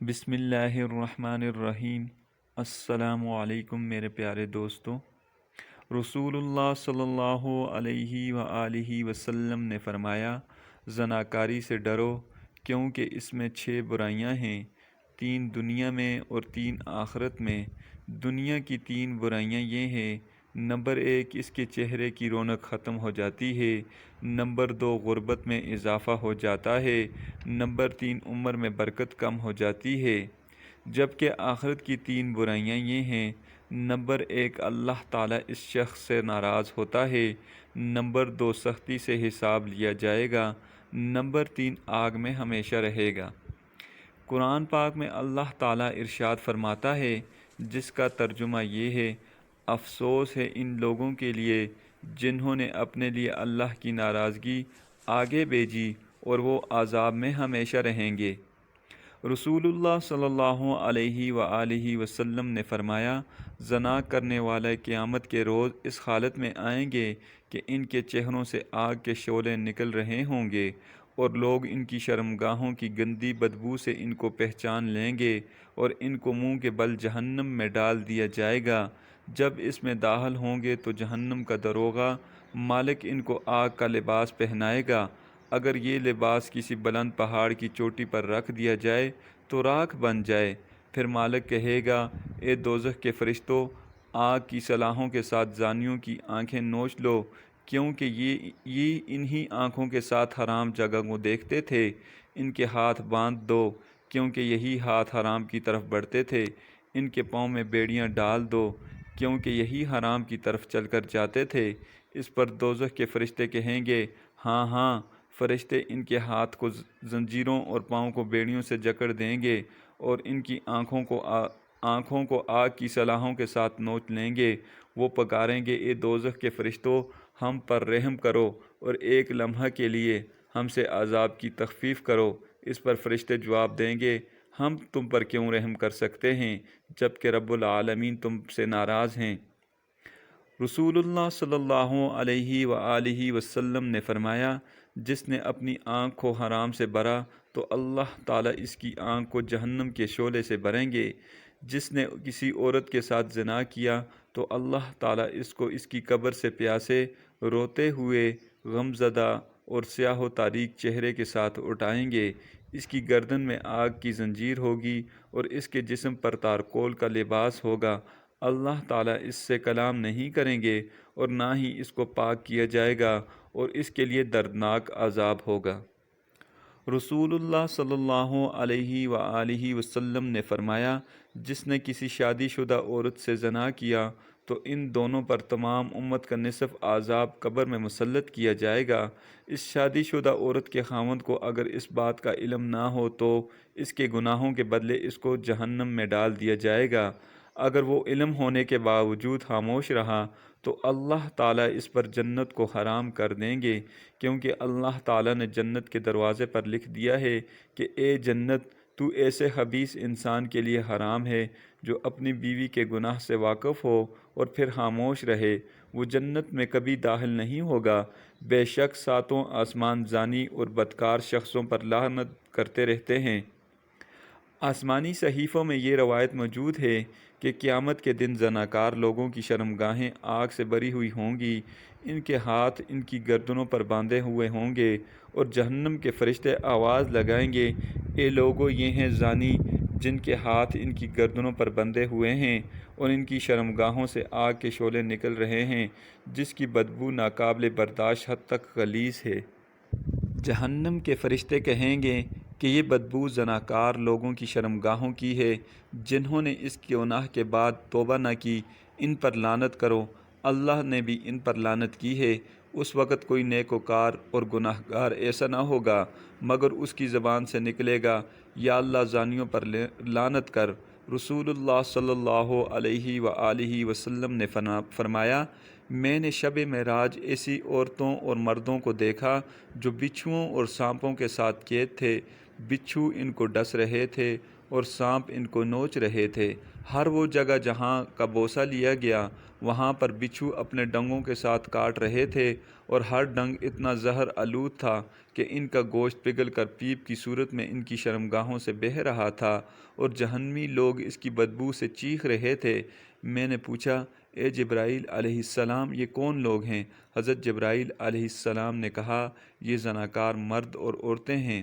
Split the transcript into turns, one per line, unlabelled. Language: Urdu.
بسم اللہ الرحمن الرحیم۔ السلام علیکم میرے پیارے دوستوں۔ رسول اللہ صلی اللہ علیہ وآلہ وسلم نے فرمایا، زناکاری سے ڈرو کیونکہ اس میں 6 برائیاں ہیں، 3 دنیا میں اور 3 آخرت میں۔ دنیا کی 3 برائیاں یہ ہیں: نمبر 1، اس کے چہرے کی رونق ختم ہو جاتی ہے۔ نمبر 2، غربت میں اضافہ ہو جاتا ہے۔ نمبر 3، عمر میں برکت کم ہو جاتی ہے۔ جبکہ آخرت کی 3 برائیاں یہ ہیں: نمبر 1، اللہ تعالیٰ اس شخص سے ناراض ہوتا ہے۔ نمبر 2، سختی سے حساب لیا جائے گا۔ نمبر 3، آگ میں ہمیشہ رہے گا۔ قرآن پاک میں اللہ تعالیٰ ارشاد فرماتا ہے، جس کا ترجمہ یہ ہے: افسوس ہے ان لوگوں کے لیے جنہوں نے اپنے لیے اللہ کی ناراضگی آگے بھیجی اور وہ عذاب میں ہمیشہ رہیں گے۔ رسول اللہ صلی اللہ علیہ وآلہ وسلم نے فرمایا، زنا کرنے والے قیامت کے روز اس حالت میں آئیں گے کہ ان کے چہروں سے آگ کے شعلے نکل رہے ہوں گے، اور لوگ ان کی شرمگاہوں کی گندی بدبو سے ان کو پہچان لیں گے، اور ان کو منہ کے بل جہنم میں ڈال دیا جائے گا۔ جب اس میں داخل ہوں گے تو جہنم کا داروغہ مالک ان کو آگ کا لباس پہنائے گا۔ اگر یہ لباس کسی بلند پہاڑ کی چوٹی پر رکھ دیا جائے تو راکھ بن جائے۔ پھر مالک کہے گا، اے دوزخ کے فرشتوں، آگ کی سلاخوں کے ساتھ زانیوں کی آنکھیں نوچ لو، کیونکہ یہ انہی آنکھوں کے ساتھ حرام جگہ کو دیکھتے تھے۔ ان کے ہاتھ باندھ دو، کیونکہ یہی ہاتھ حرام کی طرف بڑھتے تھے۔ ان کے پاؤں میں بیڑیاں ڈال دو، کیونکہ یہی حرام کی طرف چل کر جاتے تھے۔ اس پر دوزخ کے فرشتے کہیں گے، ہاں ہاں۔ فرشتے ان کے ہاتھ کو زنجیروں اور پاؤں کو بیڑیوں سے جکڑ دیں گے، اور ان کی آنکھوں کو آگ کی سلاخوں کے ساتھ نوچ لیں گے۔ وہ پکاریں گے، اے دوزخ کے فرشتوں، ہم پر رحم کرو اور ایک لمحہ کے لیے ہم سے عذاب کی تخفیف کرو۔ اس پر فرشتے جواب دیں گے، ہم تم پر کیوں رحم کر سکتے ہیں جبکہ رب العالمین تم سے ناراض ہیں۔ رسول اللہ صلی اللہ علیہ وآلہ وسلم نے فرمایا، جس نے اپنی آنکھ کو حرام سے بھرا تو اللہ تعالیٰ اس کی آنکھ کو جہنم کے شعلے سے بھریں گے۔ جس نے کسی عورت کے ساتھ زنا کیا تو اللہ تعالیٰ اس کو اس کی قبر سے پیاسے، روتے ہوئے، غمزدہ اور سیاہ و تاریک چہرے کے ساتھ اٹھائیں گے۔ اس کی گردن میں آگ کی زنجیر ہوگی اور اس کے جسم پر تارکول کا لباس ہوگا۔ اللہ تعالیٰ اس سے کلام نہیں کریں گے اور نہ ہی اس کو پاک کیا جائے گا، اور اس کے لیے دردناک عذاب ہوگا۔ رسول اللہ صلی اللہ علیہ وآلہ وسلم نے فرمایا، جس نے کسی شادی شدہ عورت سے زنا کیا تو ان دونوں پر تمام امت کا نصف عذاب قبر میں مسلط کیا جائے گا۔ اس شادی شدہ عورت کے خاوند کو اگر اس بات کا علم نہ ہو تو اس کے گناہوں کے بدلے اس کو جہنم میں ڈال دیا جائے گا۔ اگر وہ علم ہونے کے باوجود خاموش رہا تو اللہ تعالیٰ اس پر جنت کو حرام کر دیں گے، کیونکہ اللہ تعالیٰ نے جنت کے دروازے پر لکھ دیا ہے کہ اے جنت، تو ایسے خبیث انسان کے لیے حرام ہے جو اپنی بیوی کے گناہ سے واقف ہو اور پھر خاموش رہے، وہ جنت میں کبھی داخل نہیں ہوگا۔ بے شک ساتوں آسمان زانی اور بدکار شخصوں پر لعنت کرتے رہتے ہیں۔ آسمانی صحیفوں میں یہ روایت موجود ہے کہ قیامت کے دن زناکار لوگوں کی شرمگاہیں آگ سے بھری ہوئی ہوں گی، ان کے ہاتھ ان کی گردنوں پر باندھے ہوئے ہوں گے، اور جہنم کے فرشتے آواز لگائیں گے، اے لوگو، یہ ہیں زانی جن کے ہاتھ ان کی گردنوں پر بندھے ہوئے ہیں اور ان کی شرمگاہوں سے آگ کے شعلے نکل رہے ہیں، جس کی بدبو ناقابل برداشت حد تک غلیظ ہے۔ جہنم کے فرشتے کہیں گے کہ یہ بدبو زناکار لوگوں کی شرمگاہوں کی ہے، جنہوں نے اس گناہ کے بعد توبہ نہ کی، ان پر لعنت کرو۔ اللہ نے بھی ان پر لعنت کی ہے۔ اس وقت کوئی نیکوکار اور گناہ گار ایسا نہ ہوگا مگر اس کی زبان سے نکلے گا، یا اللہ زانیوں پر لعنت کر۔ رسول اللہ صلی اللہ علیہ وآلہ وسلم نے فرمایا، میں نے شب معراج ایسی عورتوں اور مردوں کو دیکھا جو بچھوؤں اور سانپوں کے ساتھ قید تھے۔ بچھو ان کو ڈس رہے تھے اور سانپ ان کو نوچ رہے تھے۔ ہر وہ جگہ جہاں کا بوسہ لیا گیا وہاں پر بچھو اپنے ڈنگوں کے ساتھ کاٹ رہے تھے، اور ہر ڈنگ اتنا زہر آلود تھا کہ ان کا گوشت پگھل کر پیپ کی صورت میں ان کی شرمگاہوں سے بہہ رہا تھا، اور جہنمی لوگ اس کی بدبو سے چیخ رہے تھے۔ میں نے پوچھا، اے جبرائیل علیہ السلام، یہ کون لوگ ہیں؟ حضرت جبرائیل علیہ السلام نے کہا، یہ زناکار مرد اور عورتیں ہیں۔